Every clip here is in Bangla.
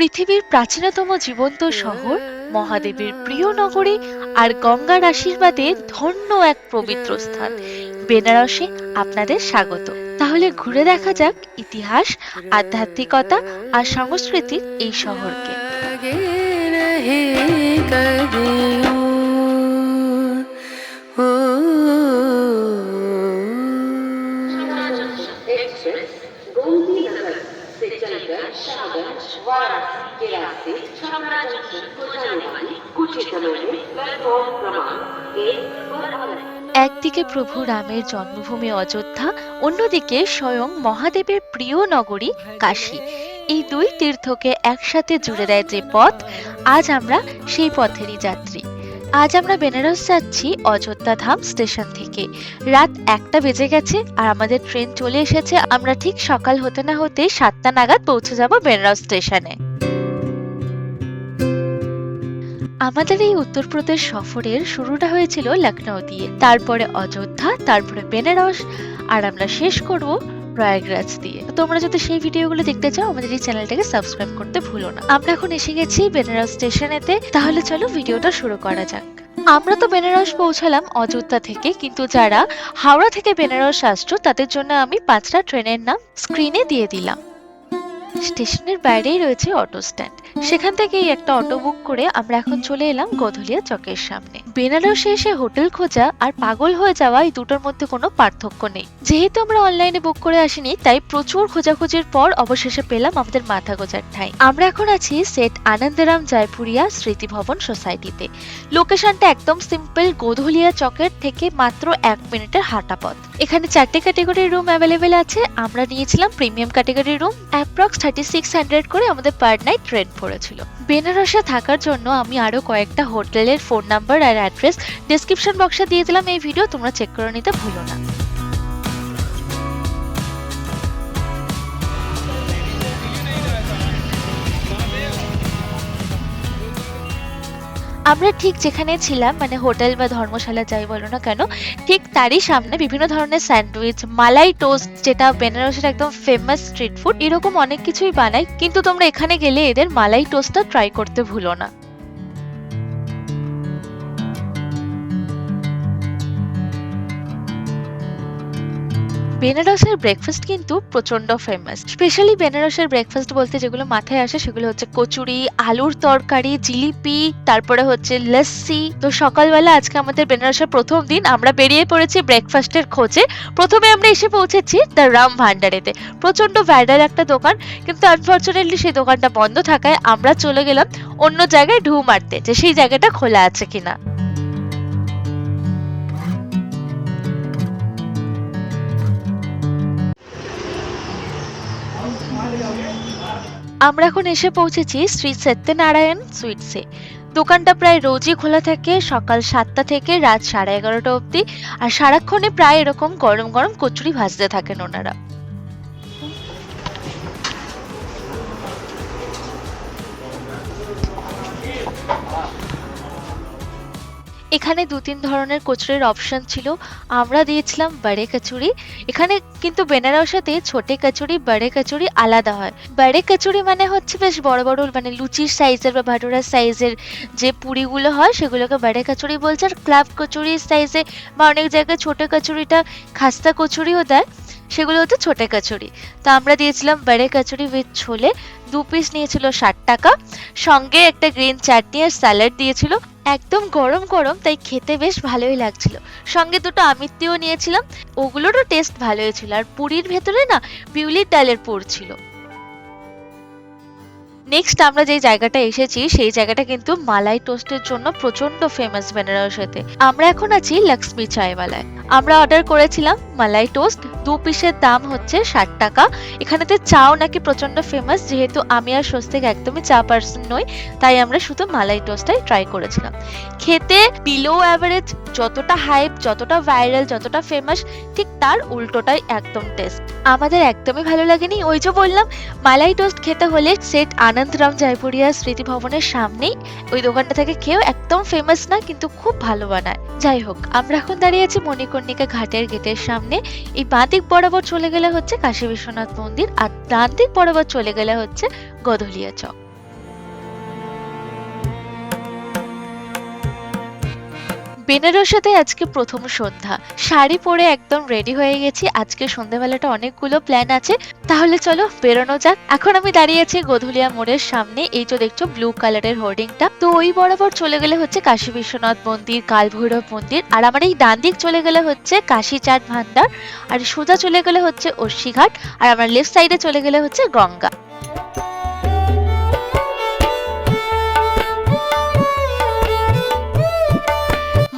পৃথিবীর প্রাচীনতম জীবন্ত শহর, মহাদেবের প্রিয় নগরী আর গঙ্গার আশীর্বাদে ধন্য এক পবিত্র স্থান বেনারসে আপনাদের স্বাগত। তাহলে ঘুরে দেখা যাক ইতিহাস, আধ্যাত্মিকতা আর সংস্কৃতির এই শহরকে। একদিকে প্রভু রামের জন্মভূমি অযোধ্যা, অন্যদিকে স্বয়ং মহাদেবের প্রিয় নগরী কাশী। এই দুই তীর্থকে একসাথে জুড়ে দেয় যে পথ, আজ আমরা সেই পথেরই যাত্রী। আজ আমরা বেনারস যাচ্ছি অযোধ্যা ধাম স্টেশন থেকে। রাত 1টা বেজে গেছে আর আমাদের ট্রেন চলে এসেছে। আমরা ঠিক সকাল হতে না হতে 7টা নাগাদ পৌঁছে যাব বেনারস স্টেশনে। আমাদের এই উত্তরপ্রদেশ সফরের শুরুটা হয়েছিল লখনৌ দিয়ে, তারপরে অযোধ্যা, তারপরে বেনারস, আর আমরা শেষ করব প্রয়াগরাজ দিয়ে। তোমরা যদি সেই ভিডিওগুলো দেখতে চাও আমাদের এই চ্যানেলটাকে সাবস্ক্রাইব করতে ভুলো না। আমরা এখন এসে গেছি বেনারস স্টেশনেতে। তাহলে চলো ভিডিওটা শুরু করা যাক। আমরা তো বেনারস পৌঁছালাম অযোধ্যা থেকে, কিন্তু যারা হাওড়া থেকে বেনারস আসছো তাদের জন্য আমি 5টা ট্রেনের নাম স্ক্রিনে দিয়ে দিলাম। স্টেশনের বাইরেই রয়েছে অটো স্ট্যান্ড, সেখান থেকেই একটা অটো বুক করে আমরা এখন চলে এলাম গোধুলিয়া চকের সামনে। বেনারসে এসে হোটেল খোঁজা আর পাগল হয়ে যাওয়া এই দুটোর মধ্যে কোনো পার্থক্য নেই। যেহেতু আমরা অনলাইনে বুক করে আসিনি, তাই প্রচুর খোঁজাখুঁজির পর অবশেষে পেলাম আমাদের মাথা গোঁজার ঠাঁই। আমরা এখন আছি সেট আনন্দরাম জয়পুরিয়া স্মৃতি ভবন সোসাইটিতে। লোকেশনটা একদম সিম্পল, গোধুলিয়া চকের থেকে মাত্র 1 মিনিটের হাঁটা পথ। এখানে 4টে ক্যাটাগরির রুম অ্যাভেলেবেল আছে। আমরা নিয়েছিলাম প্রিমিয়াম ক্যাটাগরির রুম। অ্যাপ্রক্স 3600 করে আমাদের পার নাইট রেন্ট পড়েছিল। বেনারসে থাকার জন্য আমি আরো কয়েকটা হোটেলের ফোন নাম্বার আর অ্যাড্রেস ডেসক্রিপশন বক্সে দিয়ে দিলাম। এই ভিডিও তোমরা চেক করে নিতে ভুলো না। আমরা ঠিক যেখানে ছিলাম, মানে হোটেল বা ধর্মশালা যাই বলো না কেন, ঠিক তারই সামনে বিভিন্ন ধরনের স্যান্ডউইচ, মালাই টোস্ট, যেটা বেনারসের একদম ফেমাস স্ট্রিট ফুড, এরকম অনেক কিছুই বানায়। কিন্তু তোমরা এখানে গেলে এদের মালাই টোস্টটা ট্রাই করতে ভুলো না। বেনারসের ব্রেকফাস্ট কিন্তু প্রচন্ড ফেমাস। স্পেশালি বেনারসের ব্রেকফাস্ট বলতে যেগুলো মাথায় আসে সেগুলো হচ্ছে কচুরি, আলুর তরকারি, জিলিপি, তারপরে হচ্ছে লস্যি। তো সকালবেলা আজকে আমাদের বেনারসের প্রথম দিন, আমরা বেরিয়ে পড়েছি ব্রেকফাস্টের খোঁজে। প্রথমে আমরা এসে পৌঁছেছি দ্য রাম ভান্ডারেতে। প্রচন্ড ভাইরাল একটা দোকান, কিন্তু আনফরচুনেটলি সেই দোকানটা বন্ধ থাকায় আমরা চলে গেলাম অন্য জায়গায় ঢু মারতে, যে সেই জায়গাটা খোলা আছে কিনা। আমরা এখন এসে পৌঁছেছি শ্রী সত্যনারায়ণ সুইটসে। দোকানটা প্রায় রোজই খোলা থাকে, সকাল 7টা থেকে রাত 11:30 অবধি। আর সারাক্ষণে প্রায় এরকম গরম গরম কচুরি ভাজতে থাকেন ওনারা। এখানে 2-3 ধরনের কচুরির অপশন ছিল। আমরা দিয়েছিলাম বড়ে কচুরি। এখানে কিন্তু বেনারসেতে ছোটে কচুরি, বড়ে কচুরি আলাদা হয়। বড়ে কচুরি মানে হচ্ছে বেশ বড় বড়, মানে লুচির সাইজের বা ভাটুরার সাইজের যে পুরিগুলো হয় সেগুলোকে বড়ে কচুরি বলছে। আর ক্লাব কচুরির সাইজে বা অনেক জায়গায় ছোটে কচুরিটা খাস্তা কচুরিও দেয়, সেগুলো হচ্ছে ছোটে কচুরি। তো আমরা দিয়েছিলাম বড়ে কচুরি উইথ ছোলে। 2 পিস নিয়েছিল 60 টাকা। সঙ্গে একটা গ্রিন চাটনি আর স্যালাড দিয়েছিল। একদম গরম গরম, তাই খেতে বেশ ভালোই লাগছিল। সঙ্গে 2টো আমিত্তিও নিয়েছিলাম, ওগুলোরও টেস্ট ভালোই ছিল। আর পুরির ভেতরে না বিউলির ডালের পুর ছিল। নেক্সট আমরা যে জায়গাটা এসেছি সেই জায়গাটা কিন্তু মালাই টোস্টের জন্য প্রচন্ড ফেমাস বেনারসেতে। আমরা এখন আছি লক্ষ্মী চায়ওয়ালায়। আমরা অর্ডার করেছিলাম মালাই টোস্ট। 2 পিসের দাম হচ্ছে 60 টাকা। এখানেতে চাও নাকি প্রচন্ড ফেমাস, যেহেতু আমি আর স্বস্তিক একদমই চা পার্সন নই, তাই আমরা শুধু মালাই টোস্টটাই ট্রাই করেছিলাম। খেতে বিলো অ্যাভারেজ, যতটা হাইপ, যতটা ভাইরাল, যতটা ফেমাস, ঠিক তার উল্টোটাই একদম টেস্ট। আমাদের একদমই ভালো লাগেনি। ওই যে বললাম, মালাই টোস্ট খেতে হলে সেট আনন্দরাম জয়পুরিয়া স্মৃতি ভবনের সামনেই ওই দোকানটা থেকে খেয়েও, একদম ফেমাস না কিন্তু খুব ভালো বানায়। যাই হোক, আমরা এখন দাঁড়িয়ে আছি মণিকর্ণিকা ঘাটের গেটের সামনে। এই বাঁ দিক বরাবর চলে গেলে হচ্ছে কাশী বিশ্বনাথ মন্দির, আর ডান দিক বরাবর চলে গেলে হচ্ছে গোধুলিয়া চক। বেনারসেতে আজকে প্রথম সন্ধ্যা। শাড়ি পরে একদম রেডি হয়ে গেছি। আজকে সন্ধ্যাবেলাটা অনেকগুলো প্ল্যান আছে। তাহলে চলো বেরোনো যাক। এখন আমি দাঁড়িয়ে আছি গোধুলিয়া মোড়ের সামনে। এই যে দেখছো ব্লু কালারের হোর্ডিংটা। তো ওই বরাবর চলে গেলে হচ্ছে কাশী বিশ্বনাথ মন্দির, কালভৈরব মন্দির। আর আমার এই ডান দিক চলে গেলে হচ্ছে কাশী চাট ভান্ডার। আর সোজা চলে গেলে হচ্ছে অস্সিঘাট। আর আমার লেফট সাইডে চলে গেলে হচ্ছে গঙ্গা।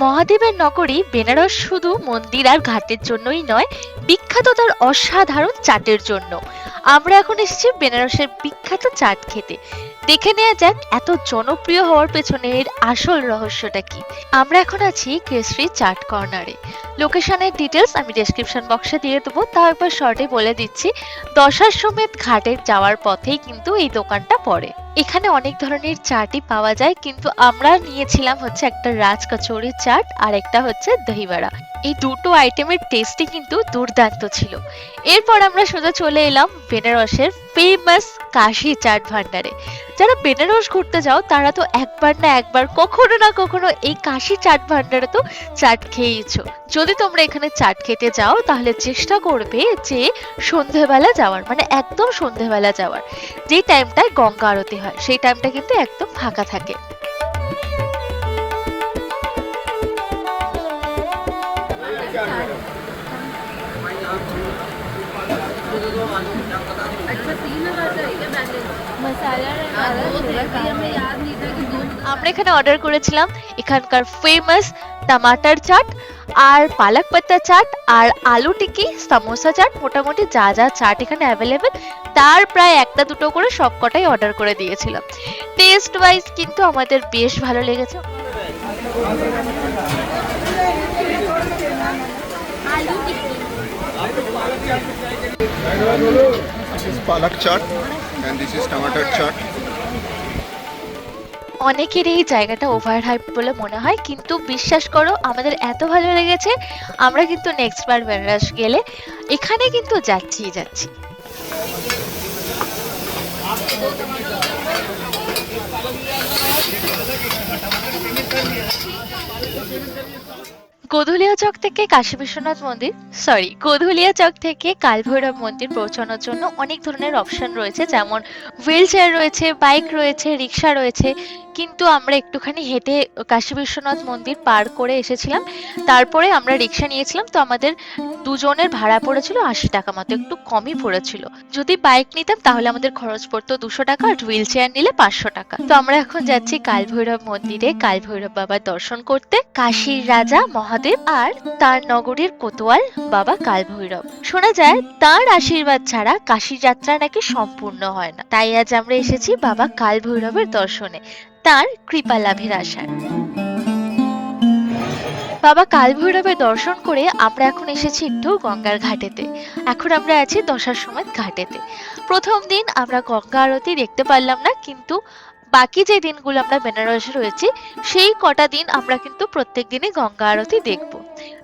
মহাদেবের নগরী বেনারস শুধু মন্দির আর ঘাটের জন্যই নয়, বিখ্যাত তার অসাধারণ চাটের জন্য। আমরা এখন এসেছি বেনারসের বিখ্যাত চাট খেতে। দেখে নেওয়া যাক এত জনপ্রিয় হওয়ার পেছনে এর আসল রহস্যটা কি। আমরা এখন আছি কেশরী চাট কর্নারে। লোকেশনের ডিটেলস আমি ডেসক্রিপশন বক্সে দিয়ে দেবো, তাও একবার শর্টে বলে দিচ্ছি। দশাশ্বমেধ ঘাটে যাওয়ার পথেই কিন্তু এই দোকানটা পড়ে। এখানে অনেক ধরনের চাটই পাওয়া যায়, কিন্তু আমরা নিয়েছিলাম হচ্ছে একটা রাজ কচুরি চাট আর একটা হচ্ছে দহিবড়া। এই দুটো আইটেমের টেস্টই কিন্তু দুর্দান্ত ছিল। এরপর আমরা সোজা চলে এলাম বেনারসের ফেমাস কাশী চাট ভান্ডারে। যারা বেনারস ঘুরতে যাও তারা তো একবার না একবার কখনো না কখনো এই কাশী চাট ভান্ডারে তো চাট খেয়েইছো। যদি তোমরা এখানে চাট খেতে যাও তাহলে চেষ্টা করবে যে সন্ধেবেলা যাওয়ার, মানে একদম সন্ধেবেলা যাওয়ার। যেই টাইমটায় গঙ্গা আরতি হয় সেই টাইমটা কিন্তু একদম ফাঁকা থাকে। আমরা এখানে অর্ডার করেছিলাম এখানকার ফেমাস টমাটার চাট আর পালক পাতা চাট আর আলু টিকি, সামোসা চাট, মোটামুটি যা যা চাট এখানে অ্যাভেলেবেল তার প্রায় একটা দুটো করে সবকটাই অর্ডার করে দিয়েছিলাম। টেস্ট ওয়াইজ কিন্তু আমাদের বেশ ভালো লেগেছে। This is palak chaat and this is tomato chaat. অনেকের এই জায়গাটা ওভার হাইপ বলে মনে হয়, কিন্তু বিশ্বাস করো আমাদের এত ভালো লেগেছে, আমরা কিন্তু নেক্সট বার বেনারস গেলে এখানে কিন্তু যাচ্ছি। গোধুলিয়া চক থেকে কাশী বিশ্বনাথ মন্দির, গোধুলিয়া চক থেকে কালভৈরব মন্দির পৌঁছানোর জন্য অনেক ধরনের অপশন রয়েছে, যেমন হুইল চেয়ার রয়েছে, বাইক রয়েছে, রিক্সা রয়েছে। কিন্তু আমরা একটুখানি হেঁটে কাশী বিশ্বনাথ মন্দির পার করে এসেছিলাম। তারপরে আমরা রিক্সা নিয়েছিলাম, তো আমাদের দুজনের ভাড়া পড়েছিল 80 টাকা মতো, একটু কমই পড়েছিল। যদি বাইক নিতাম তাহলে আমাদের খরচ পড়তো 200 টাকা, আর হুইল চেয়ার নিলে 500 টাকা। তো আমরা এখন যাচ্ছি কালভৈরব মন্দিরে কালভৈরব বাবার দর্শন করতে। কাশীর রাজা মহাদেব আর তার নগরীর কোতোয়াল বাবা কালভৈরব। শোনা যায় তার আশীর্বাদ ছাড়া কাশী যাত্রা নাকি সম্পূর্ণ হয় না। তাই আজ আমরা এসেছি বাবা কালভৈরবের দর্শনে, তার কৃপা লাভের আশায়। বাবা কালভৈরবের দর্শন করে আমরা এখন এসেছি একটু গঙ্গার ঘাটেতে। এখন আমরা আছি দশাশ্বমেধ ঘাটেতে। প্রথম দিন আমরা গঙ্গা আরতি দেখতে পারলাম না, কিন্তু বাকি যে দিনগুলো আমরা বেনারসে রয়েছি সেই কটা দিন আমরা কিন্তু প্রত্যেক দিনই গঙ্গা আরতি দেখব।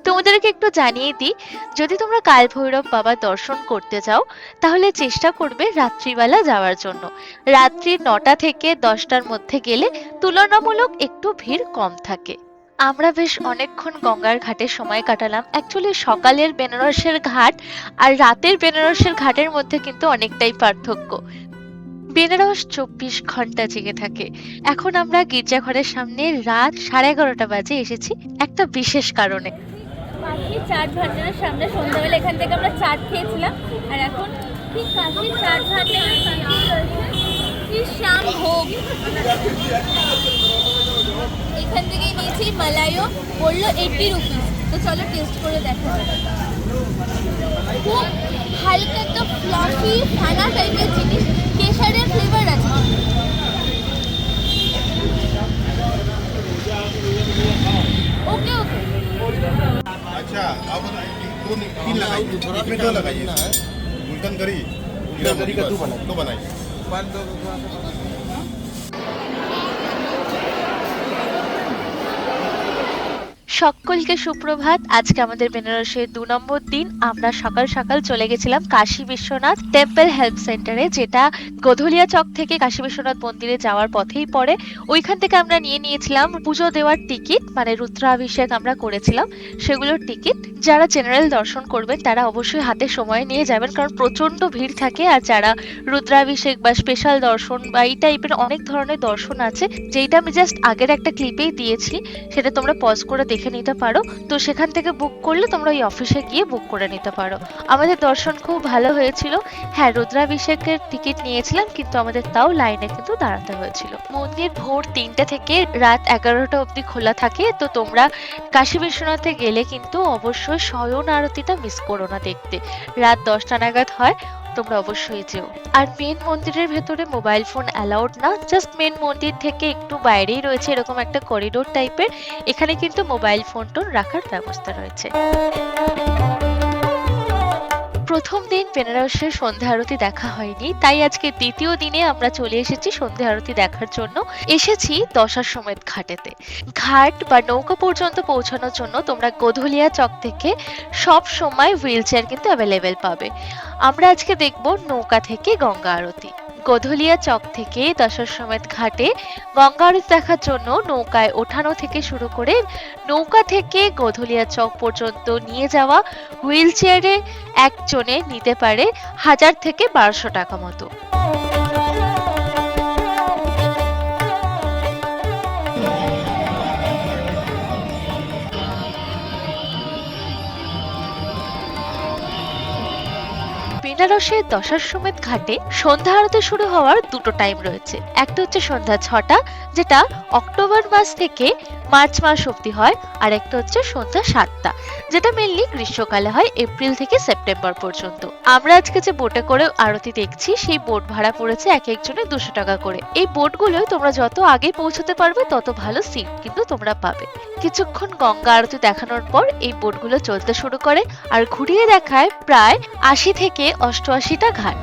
তোমাদেরকে একটু জানিয়ে দিই, যদি তোমরা কালভৈরব বাবা দর্শন করতে যাও তাহলে চেষ্টা করবে রাত্রিবেলা যাওয়ার জন্য। রাত্রি 9টা থেকে 10টার মধ্যে গেলে তুলনামূলক একটু ভিড় কম থাকে। আমরা বেশ অনেকক্ষণ গঙ্গার ঘাটে সময় কাটালাম। অ্যাকচুয়ালি সকালের বেনারসের ঘাট আর রাতের বেনারসের ঘাটের মধ্যে কিন্তু অনেকটাই পার্থক্য। বেনারস 24 ঘন্টা জেগে থাকে। এখন আমরা গির্জাঘরের সামনে রাত 11:30 বাজে এসেছি একটা বিশেষ কারণে। কাশী চাট ভান্ডারের সামনে সন্ধ্যাবেলা এখান থেকে আমরা চাট খেয়েছিলাম, আর এখন ঠিক কাশী চাট ভান্ডারের সামনে রয়েছে শ্রী শ্যাম ভোগ। এখান থেকেই নিয়েছি মালাইও, বললো 80 রুপিস। তো চলো টেস্ট করে দেখা যাক। খুব হালকা একটা ফ্লাফি ফ্যানা টাইপের জিনিস, কেশরের ফ্লেভার আছে। ओके अच्छा आप दो तीन लगाइए, इसमें दो लगाइए, गुलकन करी जीरा करी का दो बनाइए। সকলকে সুপ্রভাত। আজকে আমাদের বেনারসের 2 নম্বর দিন। আমরা সকাল সকাল চলে গেছিলাম কাশী বিশ্বনাথ টেম্পল হেল্প সেন্টারে, যেটা গোধলিয়া চক থেকে কাশী বিশ্বনাথ মন্দিরে যাওয়ার পথেই পড়ে। ওইখান থেকে আমরা নিয়েছিলাম পুজো দেওয়ার টিকিট, মানে রুদ্রাভিষেক আমরা করেছিলাম সেগুলোর টিকিট। যারা জেনারেল দর্শন করবেন তারা অবশ্যই হাতে সময় নিয়ে যাবেন, কারণ প্রচন্ড ভিড় থাকে। আর যারা রুদ্রাভিষেক বা স্পেশাল দর্শন বা এই টাইপের অনেক ধরনের দর্শন আছে, যেটা আমি জাস্ট আগের একটা ক্লিপেই দিয়েছি, সেটা তোমরা পজ করে দেখে নিতে পারো। তো সেখান থেকে বুক করলে তোমরা ওই অফিসে গিয়ে বুক করে নিতে পারো। আমাদের দর্শন খুব ভালো হয়েছিল। হ্যাঁ, রুদ্রাভিষেকের টিকিট নিয়েছিলাম, কিন্তু আমাদের তাও লাইনে কিন্তু দাঁড়াতে হয়েছিল। মন্দির ভোর 3টে থেকে রাত 11টা অবধি খোলা থাকে। তো তোমরা কাশী বিশ্বনাথে গেলে কিন্তু অবশ্যই শয়ন আরতিটা মিস করো না দেখতে। রাত 10টা নাগাদ হয়, তোমরা অবশ্যই যেও। আর মেন মন্দিরের ভেতরে মোবাইল ফোন অ্যালাউড না, জাস্ট মেন মন্দির থেকে একটু বাইরেই রয়েছে এরকম একটা করিডোর টাইপের, এখানে কিন্তু মোবাইল ফোন টোন রাখার ব্যবস্থা রয়েছে। প্রথম দিন বেনারসের সন্ধ্যা আরতি দেখা হয়নি, তাই আজকে দ্বিতীয় দিনে আমরা চলে এসেছি সন্ধ্যা আরতি দেখার জন্য। এসেছি দশাশ্বমেধ ঘাটেতে। ঘাট বা নৌকা পর্যন্ত পৌঁছানোর জন্য তোমরা গোধলিয়া চক থেকে সব সময় হুইল চেয়ার কিন্তু অ্যাভেলেবেল পাবে। আমরা আজকে দেখব নৌকা থেকে গঙ্গা আরতি। গোধলিয়া চক থেকে দশাশ্বমেধ ঘাটে গঙ্গা আরতি দেখার জন্য নৌকায় ওঠানো থেকে শুরু করে নৌকা থেকে গোধলিয়া চক পর্যন্ত নিয়ে যাওয়া হুইল চেয়ারে একজনে নিতে পারে 1000 থেকে 1200 টাকা মতো। বেনারসের দশাশ্বমেধ ঘাটে সন্ধ্যা আরতি শুরু হওয়ার দুটো টাইম রয়েছে। একটা হচ্ছে সন্ধ্যা 6টা, যেটা অক্টোবর মাস থেকে মার্চ মাস অবধি হয়। আর একটা হচ্ছে সন্ধ্যা 7টা, যেটা মেনলি গ্রীষ্মকালে হয়, এপ্রিল থেকে সেপ্টেম্বর পর্যন্ত। আমরা আজকে যে বোটে করে আরতি দেখছি, সেই বোট ভাড়া পড়েছে এক একজনে 200 টাকা করে। এই বোটগুলোয় তোমরা যত আগে পৌঁছতে পারবে তত ভালো সিট কিন্তু তোমরা পাবে। কিছুক্ষণ গঙ্গা আরতি দেখানোর পর এই বোটগুলো চলতে শুরু করে আর ঘুরিয়ে দেখায় প্রায় 80 থেকে 88টা ঘাট।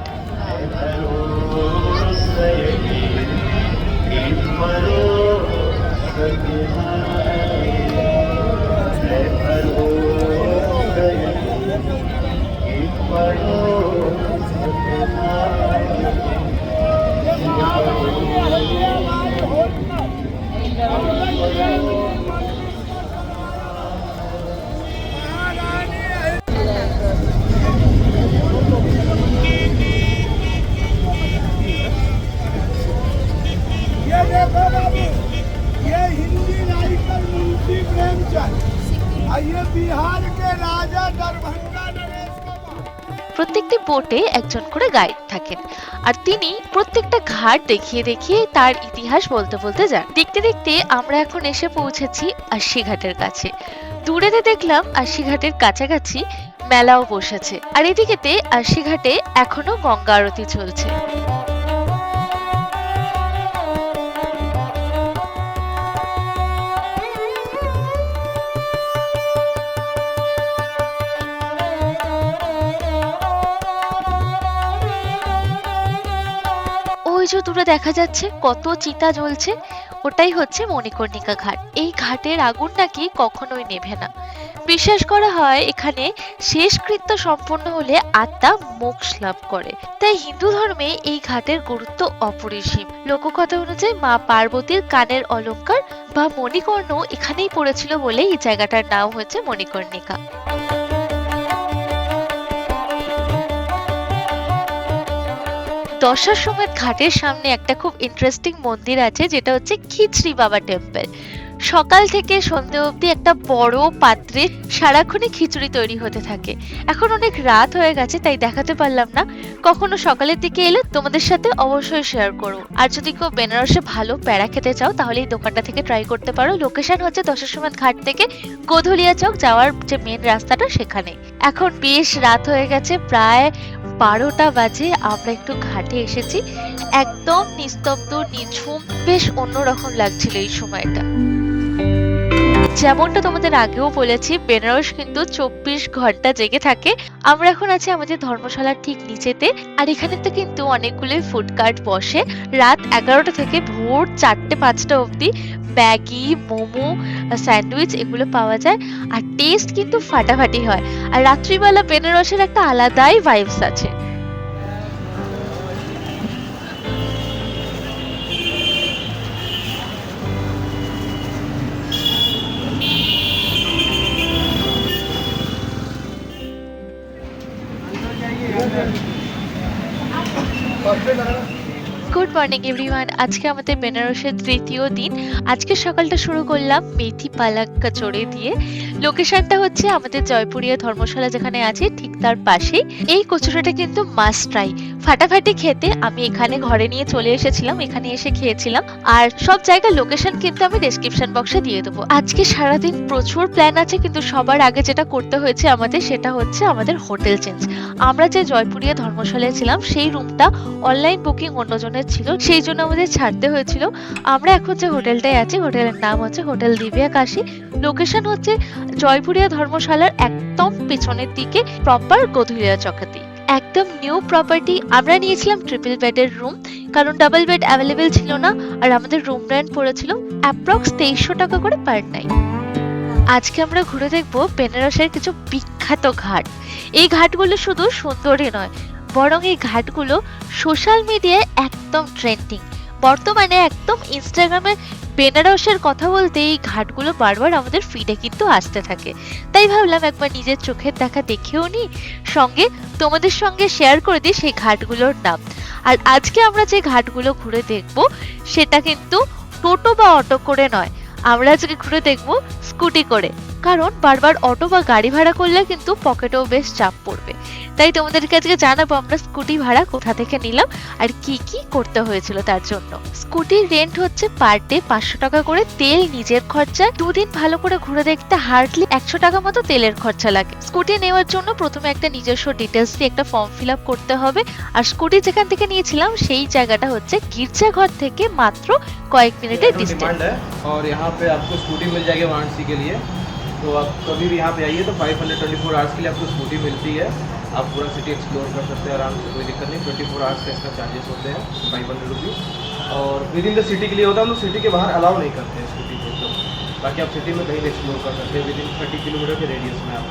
প্রত্যেকটি বোটে একজন করে গাইড থাকেন, আর তিনি প্রত্যেকটা ঘাট দেখিয়ে দেখিয়ে তার ইতিহাস বলতে বলতে যান। দেখতে দেখতে আমরা এখন এসে পৌঁছেছি আশি ঘাটের কাছে। দূরেতে দেখলাম আশি ঘাটের কাছাকাছি মেলাও বসেছে, আর এদিকেতে আশি ঘাটে এখনো গঙ্গা আরতি চলছে। ওই যে দূরে দেখা যাচ্ছে কত চিতা জ্বলছে, ওটাই হচ্ছে মণিকর্ণিকা ঘাট। এই ঘাটের আগুন নাকি কখনোই নেভে না। বিশ্বাস করা হয় এখানে শেষকৃত্য সম্পন্ন হলে আত্মা মোক্ষ লাভ করে, তাই হিন্দু ধর্মে এই ঘাটের গুরুত্ব অপরিসীম। লোককথা অনুযায়ী মা পার্বতীর কানের অলংকার বা মণিকর্ণ এখানেই পড়েছিল বলে এই জায়গাটার নাম হয়েছে মণিকর্ণিকা। দশাশ্বমেধ ঘাটের সামনে একটা খুব ইন্টারেস্টিং মন্দির আছে, যেটা হচ্ছে খিচড়ি বাবা টেম্পল। সকাল থেকে সন্ধ্যে অবধি একটা বড় পাত্রে সারাক্ষণই খিচুড়ি তৈরি হতে থাকে। এখন অনেক রাত হয়ে গেছে তাই দেখাতে পারলাম না, কখনো সকালের দিকে এলে তোমাদের সাথে অবশ্যই শেয়ার করো। আর যদি কেউ বেনারসে ভালো প্যারা খেতে চাও তাহলে এই দোকানটা থেকে ট্রাই করতে পারো। লোকেশন হচ্ছে দশাশ্বমেধ ঘাট থেকে গোধলিয়া চক যাওয়ার যে মেন রাস্তাটা সেখানে। এখন বেশ রাত হয়ে গেছে, প্রায় 12টা বাজে। আমরা একটু ঘাটে এসেছি, একদম নিস্তব্ধ নিঝুম, বেশ অন্যরকম লাগছিল এই সময়টা। যেমনটা তোমাদের আগেও বলেছি, বেনারস কিন্তু 24 ঘন্টা জেগে থাকে। আমরা এখন আছি আমাদের ধর্মশালার ঠিক নিচেতে, আর এখানে তো কিন্তু অনেকগুলো ফুড কার্ট বসে। রাত 11টা থেকে ভোর 4টে 5টা অবধি ম্যাগি, মোমো, স্যান্ডউইচ এগুলো পাওয়া যায়। আর টেস্ট কিন্তু ফাটাফাটি হয়। আর রাত্রিবেলা বেনারসের একটা আলাদাই ভাইবস আছে। Good morning everyone. আজকে আমাদের বেনারসের তৃতীয় দিন। আজকে সকালটা শুরু করলাম মেথি পালাক কচুরি দিয়ে। লোকেশনটা হচ্ছে আমাদের জয়পুরিয়া ধর্মশালা যেখানে আছে ঠিক তার পাশেই। এই কচুরিটা কিন্তু মাস্ট ট্রাই, ফাটাফাটি খেতে। আমি এখানে ঘরে নিয়ে চলে এসেছিলাম, এখানে এসে খেয়েছিলাম। আর সব জায়গার লোকেশন কিন্তু আমি ডেসক্রিপশন বক্সে দিয়ে দেবো। আজকে সারাদিন প্রচুর প্ল্যান আছে, কিন্তু সবার আগে যেটা করতে হয়েছে আমাদের সেটা হচ্ছে আমাদের হোটেল চেঞ্জ। আমরা যে জয়পুরিয়া ধর্মশালায় ছিলাম সেই রুমটা অনলাইন বুকিং অন্যজনের ছিল, সেই জন্য আমাদের ছাড়তে হয়েছিল। আমরা এখন যে হোটেলটায় আছি হোটেলের নাম হচ্ছে হোটেল দিব্যা কাশী। লোকেশন হচ্ছে জয়পুরিয়া ধর্মশালার একদম পেছনের দিকে, প্রপার গধুলিয়া চকাতেই। একদম নিউ প্রপার্টি। আমরা নিয়েছিলাম ট্রিপল বেডের রুম, কারণ ডাবল বেড অ্যাভেলেবেল ছিল না। আর আমাদের রুম রেন্ট পড়েছিল অ্যাপ্রক্স 2300 টাকা করে পার নাইট। আজকে আমরা ঘুরে দেখবো বেনারসের কিছু বিখ্যাত ঘাট। এই ঘাটগুলো শুধু সুন্দরই নয়, বরং এই ঘাটগুলো সোশ্যাল মিডিয়ায় একদম ট্রেন্ডিং। বর্তমানে একদম ইনস্টাগ্রামে বেনারসের কথা বলতে এই ঘাটগুলো বারবার আমাদের ফিডে কিন্তু আসতে থাকে। তাই ভাবলাম একবার নিজের চোখের দেখা দেখেও নি, সঙ্গে তোমাদের সঙ্গে শেয়ার করে দিই সেই ঘাটগুলোর নাম। আর আজকে আমরা যে ঘাটগুলো ঘুরে দেখবো সেটা কিন্তু টোটো বা অটো করে নয়, আমরা আজকে ঘুরে দেখবো স্কুটি করে। কারণ বারবার অটো বা গাড়ি ভাড়া করলে কিন্তু পকেটেও বেশ চাপ পড়বে। তাই তোমাদেরকে আজকে জানাবো আমরা স্কুটি ভাড়া কোথা থেকে নিলাম আর কি কি করতে হয়েছিল তার জন্য। স্কুটির রেন্ট হচ্ছে পার ডে 500 টাকা করে, তেল নিজের খরচায়। দুদিন ভালো করে ঘুরে দেখতে হার্ডলি 100 টাকা মতো তেলের খরচা লাগে। স্কুটি নেওয়ার জন্য প্রথমে একটা নিজস্ব ডিটেলস দিয়ে একটা ফর্ম ফিল আপ করতে হবে। আর স্কুটি যেখান থেকে নিয়েছিলাম সেই জায়গাটা হচ্ছে গির্জাঘর থেকে মাত্র কয়েক মিনিটের ডিস্টেন্স। और यहाँ पे आपको स्कूटी मिल जाएगी वाराणसी के लिए। तो आप कभी भी यहाँ पे आइए तो 524 आवर्स के लिए आपको स्कूटी मिलती है। आप पूरा सिटी एक्सप्लोर कर सकते हैं आराम से, कोई दिक्कत नहीं। 24 आवर्स का इसका चार्जेस होते हैं 500 रुपीज़। और विद इन द सिटी के लिए होता है, हम लोग सिटी के बाहर अलाउ नहीं करते हैं स्कूटी को, तो बाकी आप सिटी में कहीं भी एक्सप्लोर कर सकते हैं विद इन 30 किलोमीटर के रेडियस में आप।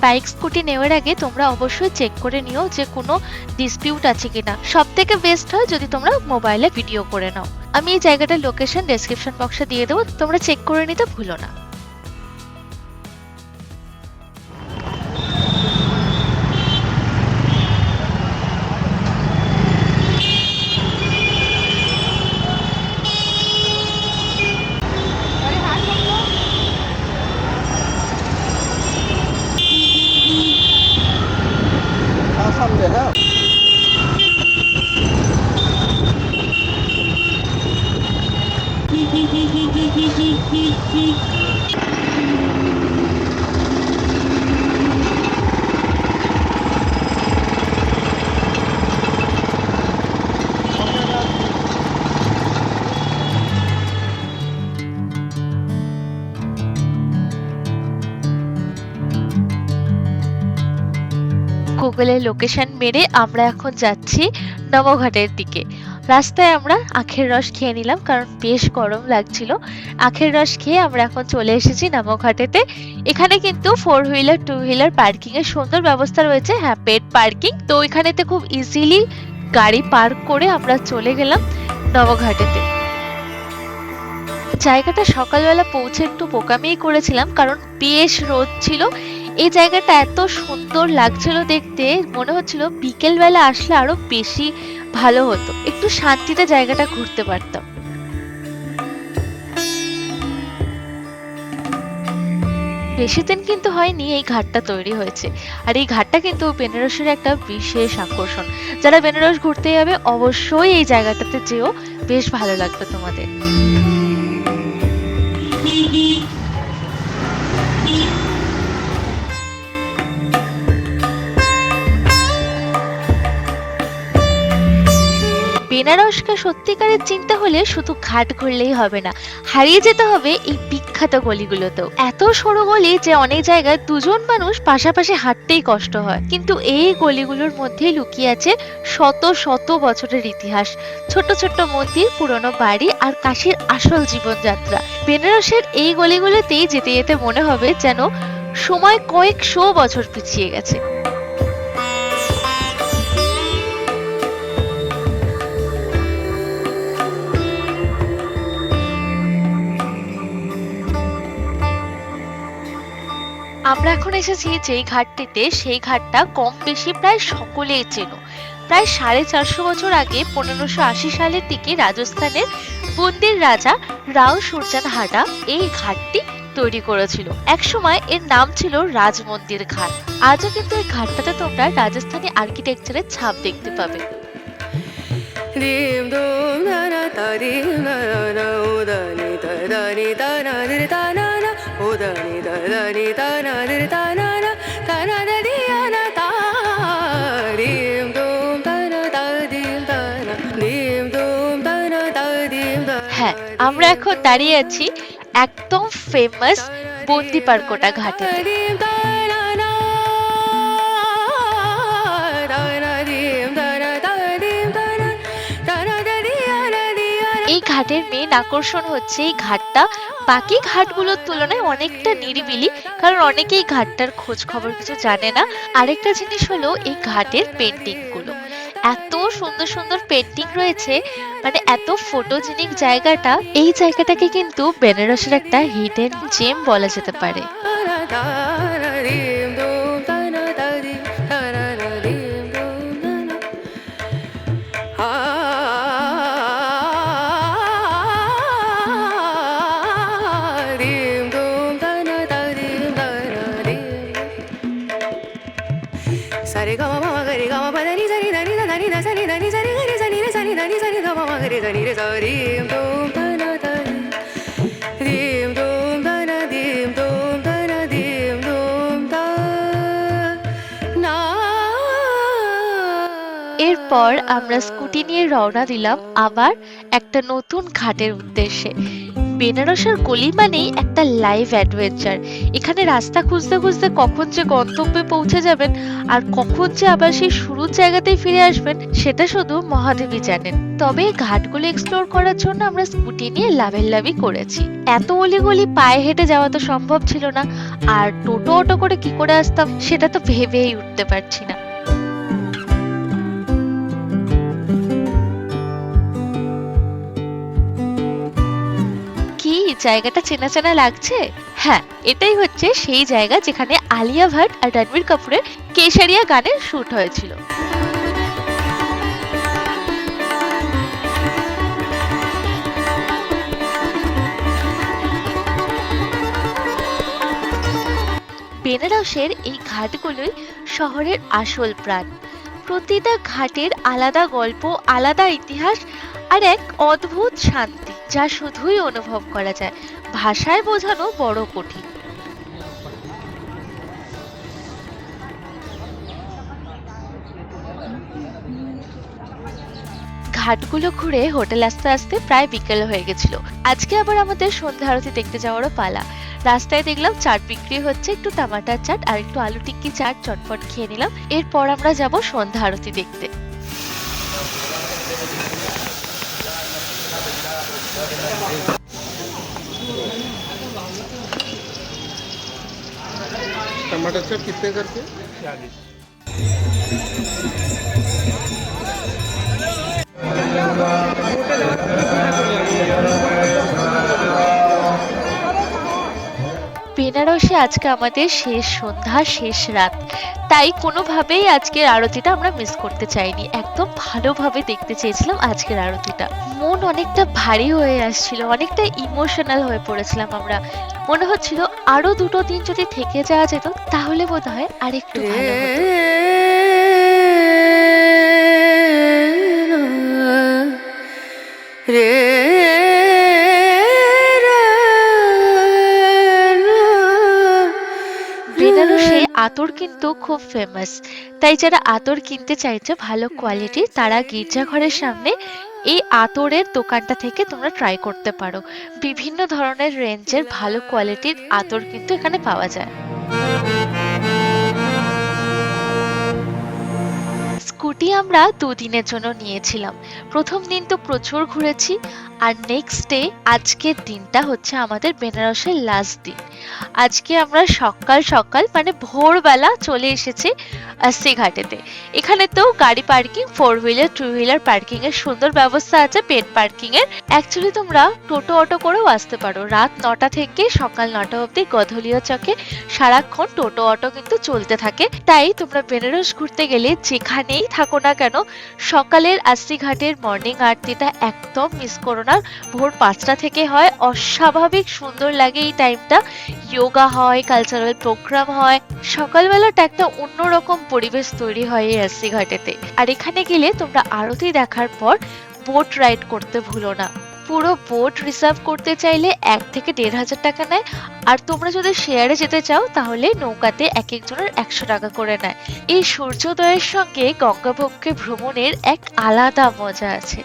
বাইক স্কুটি নেওয়ার আগে তোমরা অবশ্যই চেক করে নিও যে কোনো ডিসপিউট আছে কিনা। সব থেকে বেস্ট হয় যদি তোমরা মোবাইলে ভিডিও করে নাও। আমি এই জায়গাটার লোকেশন ডেসক্রিপশন বক্সে দিয়ে দেবো, তোমরা চেক করে নিতে ভুলো না। গুগলের লোকেশন মেরে আমরা এখন যাচ্ছি নবঘাটের দিকে। রাস্তায় আমরা আখের রস খেয়ে নিলাম, কারণ বেশ গরম লাগছিল। আখের রস খেয়ে আমরা এখন চলে এসেছি নবঘাটেতে। এখানে কিন্তু 4 হুইলার 2 হুইলার পার্কিং এর সুন্দর ব্যবস্থা রয়েছে। হ্যাঁ, পেড পার্কিং। তো এখানেতে খুব ইজিলি গাড়ি পার্ক করে আমরা চলে গেলাম নবঘাটেতে। জায়গাটা সকালবেলা পৌঁছে একটু বোকামিই করেছিলাম, কারণ বেশ রোদ ছিল। এই জায়গাটা এত সুন্দর লাগছিল দেখতে, মনে হচ্ছিল বিকেল বেলা আসলে আরো বেশি ভালো হতো, একটু শান্তিতে জায়গাটা ঘুরতে পারতাম। বেশি দিন কিন্তু হয়নি এই ঘাটটা তৈরি হয়েছে। আর এই ঘাটটা কিন্তু বেনারসের একটা বিশেষ আকর্ষণ। যারা বেনারস ঘুরতে যাবে অবশ্যই এই জায়গাটাতে যেও, বেশ ভালো লাগবে তোমাদের। বেনারসকে সত্যিকারের চিনতে হলে শুধু ঘাট ঘুরলেই হবে না, হারিয়ে যেতে হবে এই বিখ্যাত গলিগুলোতেও। এত সরু গলি যে অনেক জায়গায় দুজন মানুষ পাশাপাশি হাঁটতেই কষ্ট হয়, কিন্তু এই গলিগুলোর মধ্যেই লুকিয়ে আছে শত শত বছরের ইতিহাস, ছোট ছোট্ট মন্দির, পুরনো বাড়ি আর কাশীর আসল জীবনযাত্রা। বেনারসের এই গলিগুলোতেই যেতে যেতে মনে হবে যেন সময় কয়েকশো বছর পিছিয়ে গেছে। আমরা এখন এসেছি যেই ঘাটটিতে, সেই ঘাটটা কম বেশি প্রায় সকলেই চেনো। প্রায় 450 বছর আগে 1580 সালের দিকে রাজস্থানের বুন্দির রাজা রাও সুরজান হাডা এই ঘাটটি তৈরি করেছিল। একসময় এর নাম ছিল রাজমন্দির ঘাট। আজও কিন্তু এই ঘাটটাতে তোমরা রাজস্থানী আর্কিটেকচারের ছাপ দেখতে পাবে। dim dum na na ta dim na na na o da ni ta na di ta na na o da ni ta na di ta na na da di ya na ta dim dum ta na ta dim ta na dim dum ta na ta dim ta। হ্যাঁ, আমরা এখন দাঁড়িয়ে আছি একদম ফেমাস বন্দিপাড়কোটা ঘাটে। dim ta na na ta na dim ta na ta dim ta na ta na da di ya na di ya na। এই ঘাটের মেন আকর্ষণ হচ্ছে এই ঘাটটা বাকি ঘাটগুলোর তুলনায় অনেকটা নিরিবিলি, কারণ অনেকেই ঘাটটার খোঁজ খবর কিছু জানে না। আরেকটা জিনিস হলো এই ঘাটের পেন্টিং গুলো, এত সুন্দর সুন্দর পেন্টিং রয়েছে, মানে এত ফটোজেনিক জায়গাটা। এই জায়গাটাকে কিন্তু বেনারসের একটা হিডেন জেম বলা যেতে পারে। Sare ga ma ma ga re ga ma pa da ni sa ni da ni da ni da sa ni da ni sa ni ga re sa ni re sa ni da ni sa ni da ma ma ga re sa ni re sa dim dum ta na ta dim dum ta na dim dum ta na dim dum ta na। এরপর আমরা স্কুটি নিয়ে রওনা দিলাম আবার একটা নতুন ঘাটের উদ্দেশ্যে। বেনারসের গলি মানেই একটা লাইভ অ্যাডভেঞ্চার। এখানে রাস্তা খুঁজতে খুঁজতে কখন যে গন্তব্যে পৌঁছে যাবেন আর কখন যে আবার সেই শুরুর জায়গাতেই ফিরে আসবেন সেটা শুধু মহাদেবী জানেন। তবে ঘাটগুলো এক্সপ্লোর করার জন্য আমরা স্কুটি নিয়ে লাভেল্লাভি করেছি। এত অলিগলি পায়ে হেঁটে যাওয়া তো সম্ভব ছিল না, আর টোটো অটো করে কি করে আসতাম সেটা তো ভেবেই উঠতে পারছি না। কি জায়গাটা চেনা চেনা লাগছে? হ্যাঁ, এটাই হচ্ছে সেই জায়গা যেখানে আলিয়া ভাট আর রণবীর কাপুরের কেশরিয়া গানের শুট হয়েছিল। বেনারসের এই ঘাটগুলোই শহরের আসল প্রাণ। প্রতিটা ঘাটের আলাদা গল্প, আলাদা ইতিহাস আর এক অদ্ভুত শান্তি যা শুধুই অনুভব করা যায়, ভাষায় বোঝানো বড় কঠিন। ঘাটগুলো ঘুরে হোটেল আসতে আসতে প্রায় বিকেল হয়ে গেছিল। আজকে আবার আমাদের সন্ধ্যা আরতি দেখতে যাওয়ারও পালা। রাস্তায় দেখলাম চাট বিক্রি হচ্ছে, একটু টমাটার চাট আর একটু আলু টিক্কি চাট চটপট খেয়ে নিলাম। এরপর আমরা যাব সন্ধ্যা আরতি দেখতে। टमाटर चाट कितने करके? বেনারসে আজকে আমাদের শেষ সন্ধ্যা, শেষ রাত, তাই কোনোভাবেই আজকের আরতিটা আমরা মিস করতে চাইনি। একদম ভালোভাবে দেখতে চেয়েছিলাম আজকের আরতিটা। মন অনেকটা ভারী হয়ে আসছিল, অনেকটা ইমোশনাল হয়ে পড়েছিলাম আমরা। মনে হচ্ছিল আরো 2টো দিন যদি থেকে যাওয়া যেত তাহলে বোধহয় আরেকটু ভালো হতো। বেনারসে আতর কিন্তু খুব ফেমাস। তাই যারা আতর কিনতে চাইছো ভালো কোয়ালিটির, তারা গির্জাঘরের সামনে এই আতরের দোকানটা থেকে তোমরা ট্রাই করতে পারো। বিভিন্ন ধরনের রেঞ্জের ভালো কোয়ালিটির আতর কিন্তু এখানে পাওয়া যায়। স্কুটি আমরা দুদিনের জন্য নিয়েছিলাম। প্রথম দিন তো প্রচুর ঘুরেছি, আর নেক্সট ডে আজকের দিনটা হচ্ছে আমাদের বেনারসের লাস্ট দিন। আজকে আমরা সকাল সকাল মানে ভোরবেলা চলে এসেছি আস্সি ঘাটেতে। এখানে তো গাড়ি পার্কিং, 4 হুইলার 2 হুইলার পার্কিং এর সুন্দর ব্যবস্থা আছে, পেড পার্কিং এর। অ্যাকচুয়ালি তোমরা টোটো অটো করেও আসতে পারো। রাত 9টা থেকে সকাল 9টা অবধি গধুলিয়া চকে সারাক্ষণ টোটো অটো কিন্তু চলতে থাকে। তাই তোমরা বেনারস ঘুরতে গেলে যেখানেই থাকো না কেন, সকালের আস্সি ঘাটের মর্নিং আরতিটা একদম মিস করো না। ভোর 5টা থেকে হয়, অস্বাভাবিক সুন্দর লাগে এই টাইমটা। যোগা হয়, কালচারাল প্রোগ্রাম হয়, সকালবেলাটা একটা অন্যরকম পরিবেশ তৈরি হয় এই আস্সি ঘাটেতে। আর এখানে গেলে তোমরা আরতি দেখার পর বোট রাইড করতে ভুলো না। পুরো বোট রিজার্ভ করতে চাইলে 1 থেকে 1,500 টাকা নেয়, আর তোমরা যদি শেয়ারে যেতে চাও তাহলে নৌকাতে এক একজনের 100 টাকা করে নেয়। এই সূর্যোদয়ের সঙ্গে গঙ্গাবক্ষে ভ্রমণের এক আলাদা মজা আছে।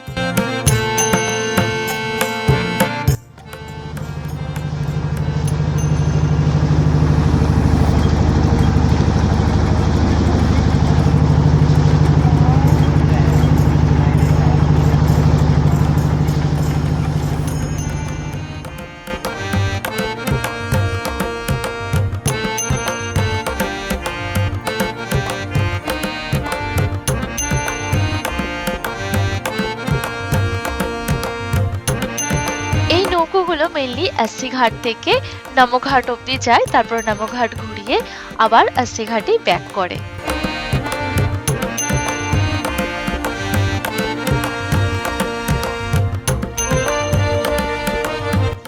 এই নৌকোগুলো মেনলি আস্সি ঘাট থেকে নমঘাট অব্দি যায়, তারপর নমঘাট ঘুরিয়ে আবার আস্সি ঘাটেই ব্যাক করে।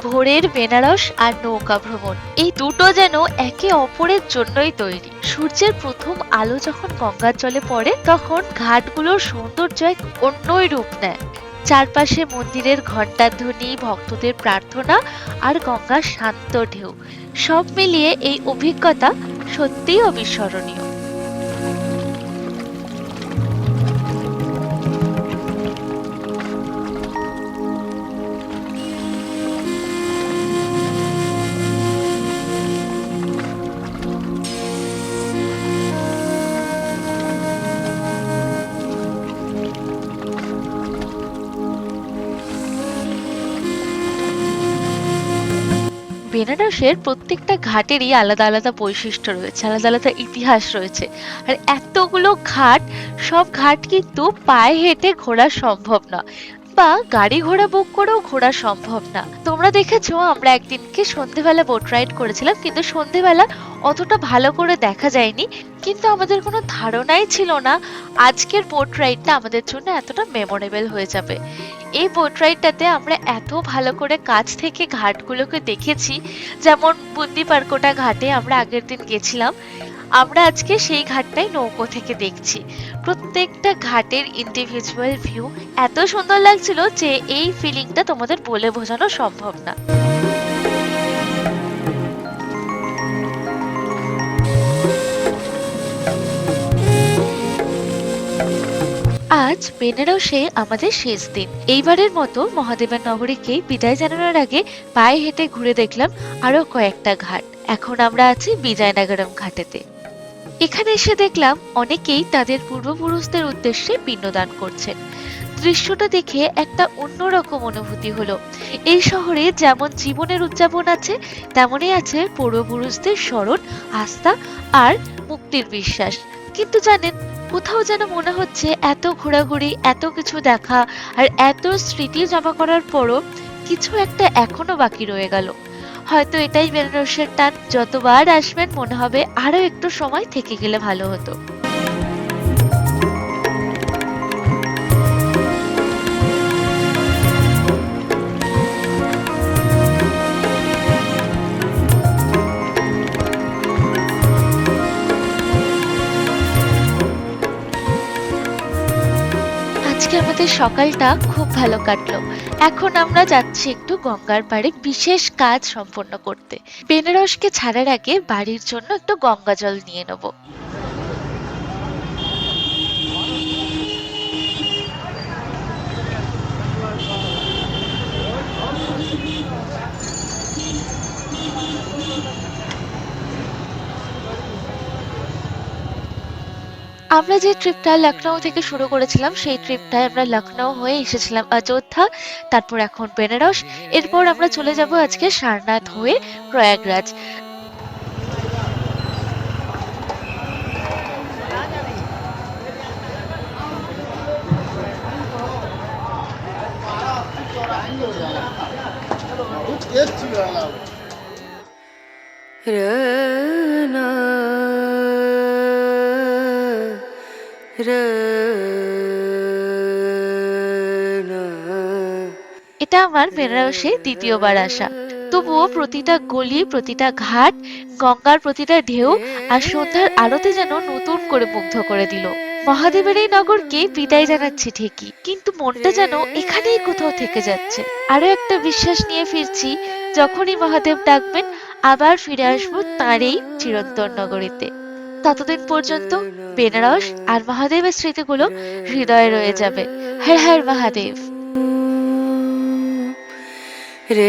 ভোরের বেনারস আর নৌকা ভ্রমণ, এই দুটো যেন একে অপরের জন্যই তৈরি। সূর্যের প্রথম আলো যখন গঙ্গার জলে পড়ে, তখন ঘাটগুলোর সৌন্দর্য এক অন্যই রূপ নেয়। চারপাশে মন্দিরের ঘণ্টার ধ্বনি, ভক্তদের প্রার্থনা আর গঙ্গার শান্ত ঢেউ, সব মিলিয়ে এই অভিজ্ঞতা সত্যিই অবিস্মরণীয়। বেনারসের প্রত্যেকটা ঘাটেরই আলাদা আলাদা বৈশিষ্ট্য রয়েছে, আলাদা আলাদা ইতিহাস রয়েছে। আর এতগুলো ঘাট, সব ঘাট কিন্তু পায়ে হেঁটে ঘোরা সম্ভব না, বা গাড়ি ঘোড়া বুক করেও ঘোরা সম্ভব না। তোমরা দেখেছো আমরা একদিনকে সন্ধেবেলা বোট রাইড করেছিলাম, কিন্তু সন্ধেবেলা অতটা ভালো করে দেখা যায়নি। কিন্তু আমাদের কোনো ধারণাই ছিল না আজকের বোট রাইডটা আমাদের জন্য এতটা মেমোরেবল হয়ে যাবে। এই বোট রাইডটাতে আমরা এত ভালো করে কাছ থেকে ঘাটগুলোকে দেখেছি। যেমন বুন্দিপার্কোটা ঘাটে আমরা আগের দিন গেছিলাম, আমরা আজকে সেই ঘাটটাই নৌকো থেকে দেখছি। প্রত্যেকটা ঘাটের ইন্ডিভিজুয়াল ভিউ এত সুন্দর লাগছিল যে এই ফিলিংটা তোমাদের বলে বোঝানো সম্ভব না। আজ বেনারসে আমাদের শেষ দিন। এইবারের মতো মহাদেবের নগরীকে বিদায় জানানোর আগে পায়ে হেঁটে ঘুরে দেখলাম আরো কয়েকটা ঘাট। এখন আমরা আছি বিজয়নগরম ঘাটেতে। এখানে এসে দেখলাম অনেকেই তাদের পূর্বপুরুষদের উদ্দেশ্যে পিণ্ডদান করছেন। দৃশ্যটা দেখে একটা অন্যরকম অনুভূতি হলো। এই শহরে যেমন জীবনের উদযাপন আছে, তেমনই আছে পূর্বপুরুষদের স্মরণ, আস্থা আর মুক্তির বিশ্বাস। কিন্তু জানেন, কোথাও যেন মনে হচ্ছে এত ঘোরাঘুরি, এত কিছু দেখা আর এত স্মৃতি জমা করার পরও কিছু একটা এখনো বাকি রয়ে গেল। হয়তো এটাই বেনারসের টান। যতবার আসবেন মনে হবে আরো একটু সময় থেকে গেলে ভালো হতো। আজকে আমাদের আমাদের সকালটা খুব ভালো কাটলো। এখন আমরা যাচ্ছি একটু গঙ্গার পাড়ে বিশেষ কাজ সম্পন্ন করতে। বেনারসকে ছাড়ার আগে বাড়ির জন্য একটু গঙ্গা জল নিয়ে নেবো। আমরা যে ট্রিপটা লখনউ থেকে শুরু করেছিলাম সেই ট্রিপটায় আমরা লখনউ হয়ে এসেছিলাম অযোধ্যা, তারপর এখন বেনারস, এরপর আমরা চলে যাব আজকে সারনাথ হয়ে প্রয়াগরাজ। Rana, Rana. এটা আমার বেনারসে দ্বিতীয়বার আসা, তবুও প্রতিটা গলি, প্রতিটা ঘাট, গঙ্গার প্রতিটা ঢেউ আর সন্ধ্যার আলোতে যেন নতুন করে মুগ্ধ করে দিল। মহাদেবের এই নগরকে বিদায় জানাচ্ছি ঠিকই, কিন্তু মনটা যেন এখানেই কোথাও থেকে যাচ্ছে। আরো একটা বিশ্বাস নিয়ে ফিরছি, যখনই মহাদেব ডাকবেন আবার ফিরে আসবো তাঁর এই চিরন্তন নগরীতে। ততদিন পর্যন্ত বেনারস আর মহাদেবের স্মৃতিগুলো হৃদয়ে রয়ে যাবে। হর হর মহাদেব। Re